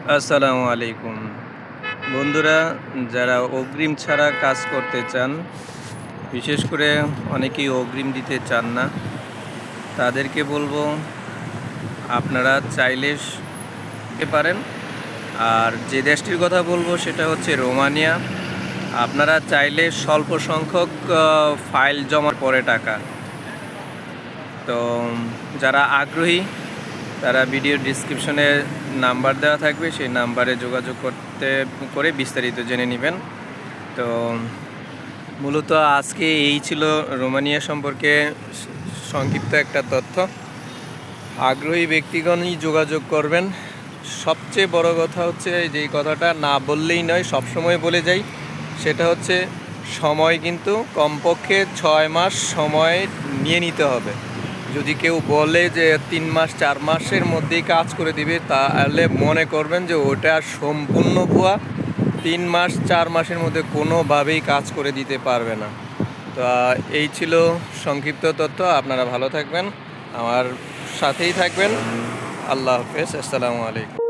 আসসালামু আলাইকুম বন্ধুরা, যারা অগ্রিম ছাড়া কাজ করতে চান, বিশেষ করে অনেকেই অগ্রিম দিতে চান না, তাদেরকে বলবো আপনারা চাইলে দিতে পারেন। আর যে দেশটির কথা বলবো সেটা হচ্ছে রোমানিয়া। আপনারা চাইলে স্বল্প সংখ্যক ফাইল জমা পরে টাকা। তো যারা আগ্রহী তারা ভিডিও ডিসক্রিপশনে নাম্বার দেওয়া থাকবে, সেই নাম্বারে যোগাযোগ করে বিস্তারিত জেনে নেবেন। তো মূলত আজকে এই ছিল রোমানিয়া সম্পর্কে সংক্ষিপ্ত একটা তথ্য। আগ্রহী ব্যক্তিগণই যোগাযোগ করবেন। সবচেয়ে বড় কথা হচ্ছে, যেই কথাটা না বললেই নয়, সবসময় বলে যাই, সেটা হচ্ছে সময় কিন্তু কমপক্ষে 6 মাস সময় নিয়ে নিতে হবে। যদি কেউ বলে যে 3 মাস 4 মাসের মধ্যেই কাজ করে দিবে, তাহলে মনে করবেন যে ওটা সম্পূর্ণ ভুয়া। 3 মাস 4 মাসের মধ্যে কোনোভাবেই কাজ করে দিতে পারবে না। তো এই ছিল সংক্ষিপ্ত তথ্য। আপনারা ভালো থাকবেন, আমার সাথেই থাকবেন। আল্লাহ হাফেজ, আসসালামু আলাইকুম।